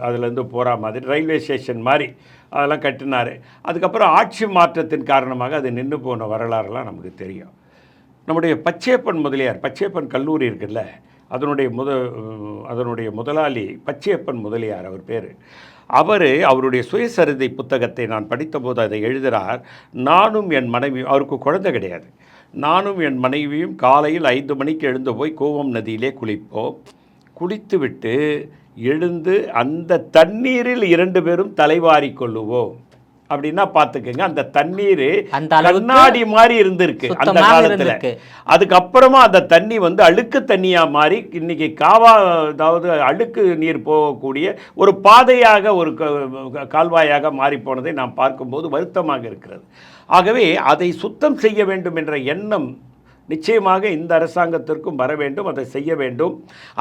அதுலேருந்து போகிற மாதிரி ரயில்வே ஸ்டேஷன் மாதிரி அதெல்லாம் கட்டினார். அதுக்கப்புறம் ஆட்சி மாற்றத்தின் காரணமாக அது நின்று போன வரலாறுலாம் நமக்கு தெரியும். நம்முடைய பச்சையப்பன் முதலியார், பச்சையப்பன் கல்லூரி இருக்குல்ல, அதனுடைய முதலாளி பச்சையப்பன் முதலியார் அவர் பேர். அவருடைய சுயசரிதை புத்தகத்தை நான் படித்தபோது அதை எழுதுகிறார். நானும் என் மனைவி, அவருக்கு குழந்தை கிடையாது, நானும் என் மனைவியும் காலையில் 5 மணிக்கு எழுந்து போய் கூவம் நதியிலே குளிப்போம். குளித்துவிட்டு எழுந்து அந்த தண்ணீரில் 2 பேரும் தலைவாரி கொள்ளுவோம். அப்படின்னா பார்த்துக்கங்க, அந்த தண்ணீர் கண்ணாடி மாதிரி இருந்திருக்கு அந்த காலத்தில். அதுக்கப்புறமா அந்த தண்ணி அழுக்கு தண்ணியாக மாறி இன்னைக்கு அதாவது அழுக்கு நீர் போகக்கூடிய ஒரு பாதையாக, ஒரு கால்வாயாக மாறி போனதை நாம் பார்க்கும்போது வருத்தமாக இருக்கிறது. ஆகவே அதை சுத்தம் செய்ய வேண்டும் என்ற எண்ணம் நிச்சயமாக இந்த அரசாங்கத்திற்கும் வர வேண்டும், அதை செய்ய வேண்டும்.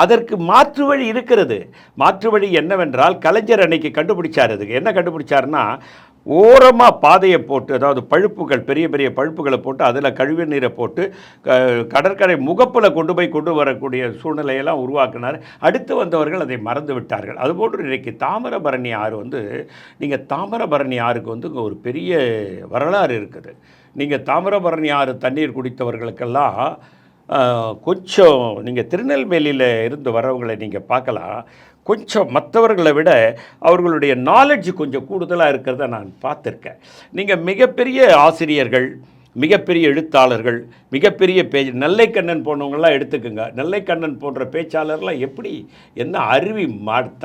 அதற்கு மாற்று வழி இருக்கிறது. மாற்று வழி என்னவென்றால், கலைஞர் அன்னைக்கு கண்டுபிடிச்சார். அதுக்கு என்ன கண்டுபிடிச்சார்னா, ஓரமாக பாதையை போட்டு, அதாவது பழுப்புகள், பெரிய பெரிய பழுப்புகளை போட்டு அதில் கழிவு நீரை போட்டு கடற்கரை முகப்பில் கொண்டு வரக்கூடிய சூழ்நிலையெல்லாம் உருவாக்கினார். அடுத்து வந்தவர்கள் அதை மறந்து விட்டார்கள். அதுபோன்று இன்றைக்கி தாமிரபரணி ஆறு நீங்கள் தாமிரபரணி ஆறுக்கு ஒரு பெரிய வரலாறு இருக்குது. நீங்கள் தாமிரபரணி ஆறு தண்ணீர் குடித்தவர்களுக்கெல்லாம் கொஞ்சம் நீங்கள் திருநெல்வேலியில் இருந்து வரவங்களை நீங்கள் பார்க்கலாம், கொஞ்சம் மற்றவர்களை விட அவர்களுடைய நாலேஜ் கொஞ்சம் கூடுதலாக இருக்கிறத நான் பார்த்துருக்கேன். நீங்கள் மிகப்பெரிய ஆசிரியர்கள், மிகப்பெரிய எழுத்தாளர்கள், மிகப்பெரிய நெல்லைக்கண்ணன் போன்றவங்களாம் எடுத்துக்குங்க. நெல்லைக்கண்ணன் போன்ற பேச்சாளர்லாம் எப்படி என்ன அருவி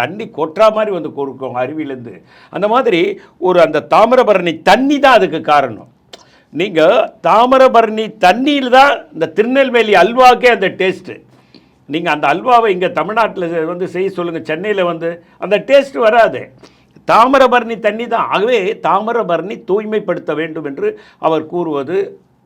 தண்ணி கொட்டுறா மாதிரி கொடுக்கும் அருவியிலேருந்து. அந்த மாதிரி அந்த தாமிரபரணி தண்ணி தான் அதுக்கு காரணம். நீங்கள் தாமிரபரணி தண்ணியில் தான் இந்த திருநெல்வேலி அல்வாக்கே அந்த டேஸ்ட்டு. நீங்கள் அந்த அல்வாவை இங்கே தமிழ்நாட்டில் செய்ய சொல்லுங்கள், சென்னையில் அந்த டேஸ்ட் வராது. தாமிரபரணி தண்ணி தான். ஆகவே தாமிரபரணி தூய்மைப்படுத்த வேண்டும் என்று அவர் கூறுவது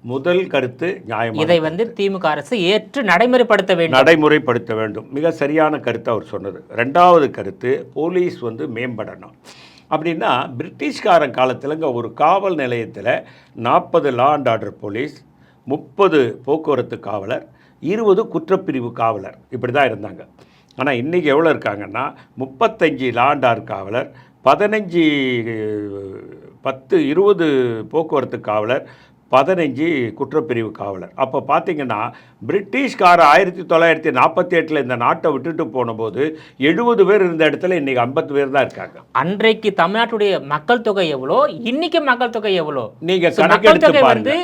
முதல் கருத்து நியாயம். இதை திமுக அரசு ஏற்று நடைமுறைப்படுத்த வேண்டும். மிக சரியான கருத்து அவர் சொன்னது. 2வது கருத்து, போலீஸ் மேம்படணும். அப்படின்னா பிரிட்டிஷ்காரன் காலத்தில் ஒரு காவல் நிலையத்தில் 40 லா அண்ட் ஆர்டர் போலீஸ், 30 போக்குவரத்து காவலர், 20 குற்றப்பிரிவு காவலர், இப்படி தான் இருந்தாங்க. ஆனால் இன்றைக்கி எவ்வளோ இருக்காங்கன்னா 35 லா அண்ட் ஆர்டர் காவலர், 20 போக்குவரத்து காவலர், 15 குற்றப்பிரிவு காவலர். அப்போ பார்த்தீங்கன்னா பிரிட்டிஷ்கார 1948 இந்த நாட்டை விட்டுட்டு போனபோது 70 பேர் இருந்த இடத்துல இன்றைக்கி 50 பேர் தான் இருக்காங்க. அன்றைக்கு தமிழ்நாட்டுடைய மக்கள் தொகை எவ்வளோ, இன்னைக்கு மக்கள் தொகை எவ்வளோ நீங்கள் கணக்கெடுத்து பாருங்க.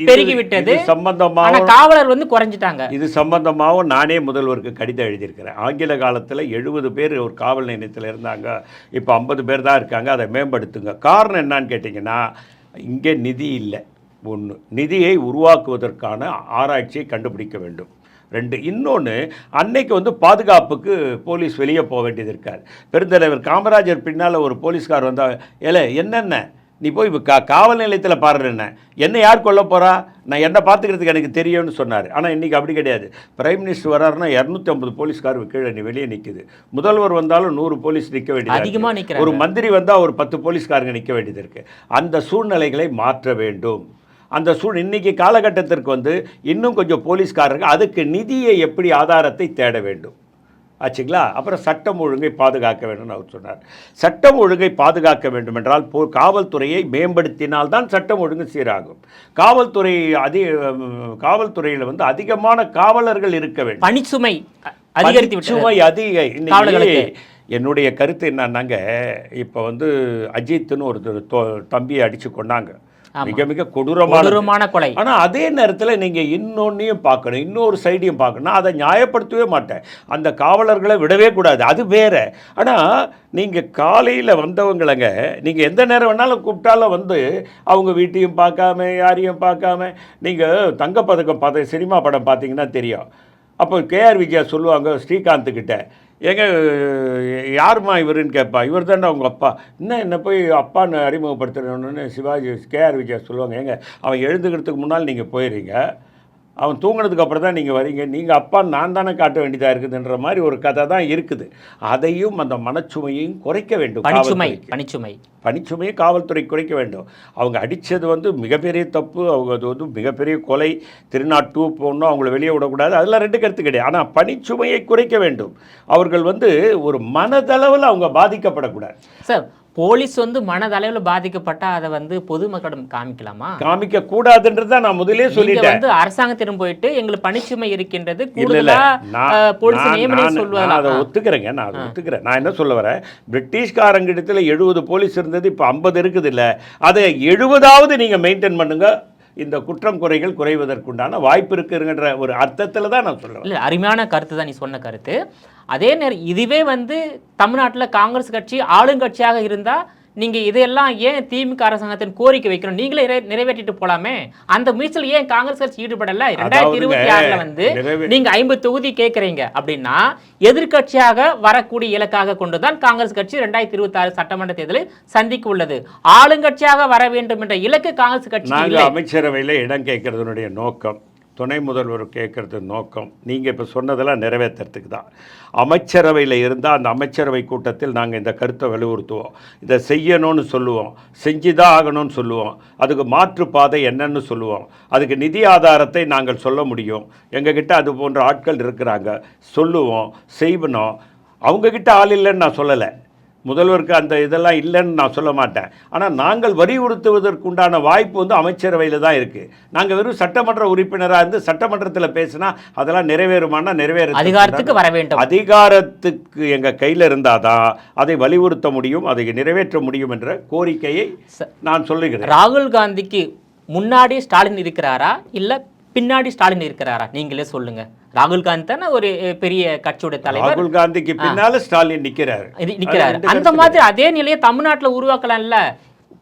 பெருகிவிட்டது. சம்பந்தமாக காவலர் குறைஞ்சிட்டாங்க. இது சம்பந்தமாகவும் நானே முதல்வருக்கு கடிதம் எழுதியிருக்கிறேன். ஆங்கில காலத்தில் 70 பேர் ஒரு காவல் நிலையத்தில் இருந்தாங்க, இப்போ 50 பேர் தான் இருக்காங்க, அதை மேம்படுத்துங்க. காரணம் என்னான்னு கேட்டிங்கன்னா, இங்கே நிதி இல்லை. ஒன்று, நிதியை உருவாக்குவதற்கான ஆராய்ச்சியை கண்டுபிடிக்க வேண்டும். 2. இன்னொன்று, அன்னைக்கு வந்து பாதுகாப்புக்கு போலீஸ் வெளியே போக வேண்டியது இருக்காது. பெருந்தலைவர் காமராஜர் பின்னால் ஒரு போலீஸ்கார் வந்தால், என்னென்ன நீ போய் காவல் நிலையத்தில் பாடுற என்ன யார் கொல்ல போகிறா, நான் என்ன பார்த்துக்கிறதுக்கு எனக்கு தெரியும்னு சொன்னார். ஆனால் இன்றைக்கி அப்படி கிடையாது. பிரைம் மினிஸ்டர் வராருன்னா 250 போலீஸ்கார் கீழே வெளியே நிற்குது. முதல்வர் வந்தாலும் 100 போலீஸ் நிற்க வேண்டியது, அதிகமாக நிற்கிறாங்க. ஒரு மந்திரி வந்தால் ஒரு 10 போலீஸ்காரங்க நிற்க வேண்டியது இருக்குது. அந்த சூழ்நிலைகளை மாற்ற வேண்டும். அந்த இன்றைக்கி காலகட்டத்திற்கு வந்து இன்னும் கொஞ்சம் போலீஸ்காரர்கள் அதுக்கு நிதியை எப்படி ஆதாரத்தை தேட வேண்டும் ஆச்சுங்களா. அப்புறம் சட்டம் ஒழுங்கை பாதுகாக்க வேண்டும்னு அவர் சொன்னார். சட்டம் ஒழுங்கை பாதுகாக்க வேண்டும் என்றால் காவல்துறையை மேம்படுத்தினால்தான் சட்டம் ஒழுங்கு சீராகும். காவல்துறையில் வந்து அதிகமான காவலர்கள் இருக்க வேண்டும். பணிச்சுமை என்னுடைய கருத்து என்னன்னாங்க, இப்போ வந்து அஜித்னு ஒரு தம்பியை அடித்து கொண்டாங்க, மிக மிக கொடூரமான கொலை. ஆனால் அதே நேரத்தில் நீங்கள் இன்னொன்னையும் பார்க்கணும், இன்னொரு சைடையும் பார்க்கணும். நான் அதை நியாயப்படுத்தவே மாட்டேன். அந்த காவலர்களை விடவே கூடாது, அது வேற. ஆனால் நீங்கள் காலையில் வந்தவங்களங்க நீங்கள் எந்த நேரம் வேணாலும் கூப்பிட்டாலும் வந்து அவங்க வீட்டையும் பார்க்காம யாரையும் பார்க்காம, நீங்கள் தங்கப்பதக்கம் சினிமா படம் பார்த்தீங்கன்னா தெரியும். அப்போ கேஆர் விஜயா சொல்லுவாங்க ஸ்ரீகாந்த்கிட்ட, ஏங்க யாருமா இவருன்னு கேட்பா, இவர் தானே அவங்க அப்பா, என்ன போய் அப்பான்னு அறிமுகப்படுத்துறோன்னு சிவாஜி கேஆர் விஜயா சொல்லுவாங்க, ஏங்க அவன் எழுந்துக்கிறதுக்கு முன்னால் நீங்கள் போயிடுறீங்க, அவன் தூங்கினதுக்கு அப்புறம் தான் நீங்கள் வரீங்க, நீங்கள் அப்பா நான் தானே காட்ட வேண்டியதாக இருக்குதுன்ற மாதிரி ஒரு கதை தான் இருக்குது. அதையும் அந்த மனச்சுமையையும் குறைக்க வேண்டும். பணிச்சுமையை காவல்துறை குறைக்க வேண்டும். அவங்க அடித்தது வந்து மிகப்பெரிய தப்பு, அவங்க அது வந்து மிகப்பெரிய கொலை, திருநாட்டு போடணும், அவங்கள வெளியே விடக்கூடாது, அதெல்லாம் 2 கருத்து கிடையாது. ஆனால் பணிச்சுமையை குறைக்க வேண்டும். அவர்கள் வந்து ஒரு மனதளவில் அவங்க பாதிக்கப்படக்கூடாது. சார், போலீஸ் வந்து மனதளவில் பாதிக்கப்பட்டால் அதை வந்து பொதுமக்களிடம் காமிக்கலாமா? காமிக்க கூடாதுன்றதை நான் முதலே சொல்லிட்டேன். வந்து அரசாங்கத்திடம் போயிட்டு எங்களுக்கு பணிச்சுமை இருக்கின்றது, அதை ஒத்துக்கிறேங்க, நான் அதை ஒத்துக்கிறேன். நான் என்ன சொல்ல வரேன், பிரிட்டிஷ்காரங்கிடத்தில் 70 போலீஸ் இருந்தது, இப்போ 50 இருக்குது இல்லை, அதை 70ஆவது நீங்கள் மெயின்டைன் பண்ணுங்க, இந்த குற்றம் குறைகள் குறைவதற்குண்டான வாய்ப்பு இருக்குங்கிற ஒரு அர்த்தத்தில் தான் நான் சொல்லுவேன். இல்லை, அருமையான கருத்து தான் நீ சொன்ன கருத்து. அதே நேரம் இதுவே வந்து தமிழ்நாட்டில் காங்கிரஸ் கட்சி ஆளுங்கட்சியாக இருந்தால் நீங்கள் இதையெல்லாம் ஏன் திமுக அரசாங்கத்தின் கோரிக்கை வைக்கணும், நீங்களே நிறைவேற்றிட்டு போகலாமே. அந்த முயற்சியில் ஏன் காங்கிரஸ் கட்சி ஈடுபடலை? 2026 வந்து நீங்கள் 50 தொகுதி கேட்குறீங்க அப்படின்னா எதிர்கட்சியாக வரக்கூடிய இலக்காக கொண்டுதான் காங்கிரஸ் கட்சி 2026 சட்டமன்ற தேர்தலை சந்திக்க உள்ளது. ஆளுங்கட்சியாக வர வேண்டும் என்ற இலக்கு காங்கிரஸ் கட்சி. அமைச்சரவையில் இடம் கேட்கறதுனுடைய நோக்கம், துணை முதல்வர் கேட்குறது நோக்கம், நீங்கள் இப்போ சொன்னதெல்லாம் நிறைவேற்றுறதுக்கு தான். அமைச்சரவையில் இருந்தால் அந்த அமைச்சரவை கூட்டத்தில் நாங்கள் இந்த கருத்தை வலியுறுத்துவோம், இதை செய்யணும்னு சொல்லுவோம், செஞ்சு தான் ஆகணும்னு சொல்லுவோம், அதுக்கு மாற்றுப்பாதை என்னன்னு சொல்லுவோம், அதுக்கு நிதி ஆதாரத்தை நாங்கள் சொல்ல முடியும், எங்ககிட்ட அது போன்ற ஆட்கள் இருக்கிறாங்க சொல்லுவோம், செய்யணும். அவங்கக்கிட்ட ஆள் இல்லைன்னு நான் சொல்லலை, முதல்வருக்கு அந்த இதெல்லாம் இல்லைன்னு நான் சொல்ல மாட்டேன். ஆனால் நாங்கள் வலியுறுத்துவதற்குண்டான வாய்ப்பு வந்து அமைச்சரவையில் தான் இருக்குது. நாங்கள் வெறும் சட்டமன்ற உறுப்பினராக இருந்து சட்டமன்றத்தில் பேசினா அதெல்லாம் நிறைவேறுமானா நிறைவேற அதிகாரத்துக்கு வர வேண்டும். அதிகாரத்துக்கு எங்கள் கையில் இருந்தால் தான் அதை வலியுறுத்த முடியும், அதை நிறைவேற்ற முடியும் என்ற கோரிக்கையை நான் சொல்லுகிறேன். ராகுல் காந்திக்கு முன்னாடி ஸ்டாலின் இருக்கிறாரா இல்லை பின்னாடி ஸ்டாலின் இருக்கிறாரா? நீங்களே சொல்லுங்க. ராகுல் காந்தி தானே ஒரு பெரிய கட்சியோட தலைவர். ராகுல் காந்திக்கு பின்னால ஸ்டாலின் நிக்கிறாரு. அந்த மாதிரி அதே நிலையை தமிழ்நாட்டில் உருவாக்கலாம்ல.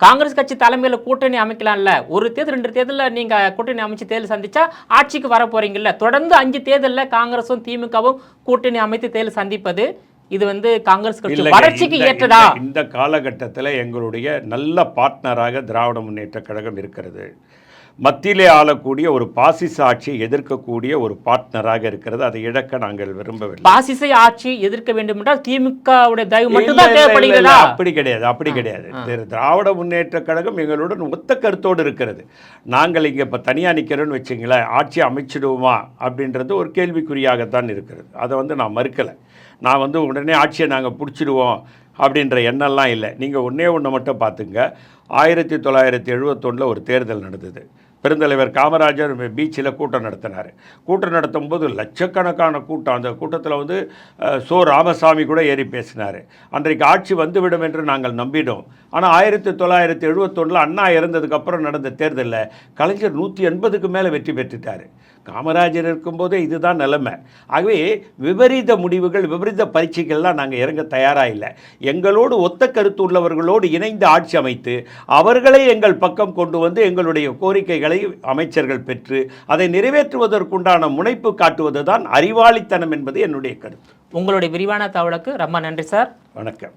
காங்கிரஸ் கட்சி தலைமையில கூட்டணி அமைக்கலாம்ல. ஒரு தேர்தல் 2 தேர்தலில் நீங்க கூட்டணி அமைச்சு தேர்தல் சந்திச்சா ஆட்சிக்கு வர போறீங்கல்ல. தொடர்ந்து 5 தேர்தலில் காங்கிரஸும் திமுகவும் கூட்டணி அமைத்து தேர்தல் சந்திப்பது இது வந்து காங்கிரஸ் கட்சி வளர்ச்சிக்கு ஏற்றதா? இந்த காலகட்டத்தில் எங்களுடைய நல்ல பார்ட்னராக திராவிட முன்னேற்ற கழகம் இருக்கிறது. மத்தியிலே ஆளக்கூடிய ஒரு பாசிச ஆட்சியை எதிர்க்கக்கூடிய ஒரு பார்ட்னராக இருக்கிறது. அதை இழக்க நாங்கள் விரும்பவில்லை. பாசிச ஆட்சி எதிர்க்க வேண்டும் என்றால் திமுகவுடைய தயவு மட்டும் தான் தேவைப்படுகிறதா? அப்படி கிடையாது. திராவிட முன்னேற்ற கழகம் எங்களுடன் ஒத்த கருத்தோடு இருக்கிறது. நாங்கள் இங்கே இப்போ தனியாக நிற்கிறோன்னு வச்சுங்களேன், ஆட்சி அமைச்சிடுவோமா அப்படின்றது ஒரு கேள்விக்குறியாகத்தான் இருக்கிறது. அதை வந்து நான் மறுக்கலை. நான் வந்து உடனே ஆட்சியை நாங்கள் பிடிச்சிடுவோம் அப்படின்ற எண்ணம்லாம் இல்லை. நீங்கள் ஒன்று மட்டும் பார்த்துங்க. 1971 ஒரு தேர்தல் நடந்தது. பெருந்தலைவர் காமராஜர் பீச்சில் கூட்டம் நடத்தினார். கூட்டம் நடத்தும் போது லட்சக்கணக்கான கூட்டம். அந்த கூட்டத்தில் வந்து ராமசாமி கூட ஏறி பேசினார். அன்றைக்கு ஆட்சி வந்துவிடும் என்று நாங்கள் நம்பினோம். ஆனால் 1971 அண்ணா இறந்ததுக்கப்புறம் நடந்த தேர்தலில் கலைஞர் 180க்கு மேலே வெற்றி பெற்றுட்டார். காமராஜர் இருக்கும்போதே இதுதான் நிலைமை. ஆகவே விபரீத முடிவுகள், விபரீத பரீட்சைகள்லாம் நாங்கள் இறங்க தயாராக இல்லை. எங்களோடு ஒத்த கருத்து உள்ளவர்களோடு இணைந்து ஆட்சி அமைத்து அவர்களை எங்கள் பக்கம் கொண்டு வந்து எங்களுடைய கோரிக்கைகளை அமைச்சர்கள் பெற்று அதை நிறைவேற்றுவதற்குண்டான முனைப்பு காட்டுவது தான் அறிவாளித்தனம் என்பது என்னுடைய கருத்து. உங்களுடைய விரிவான தகவலுக்கு ரொம்ப நன்றி சார். வணக்கம்.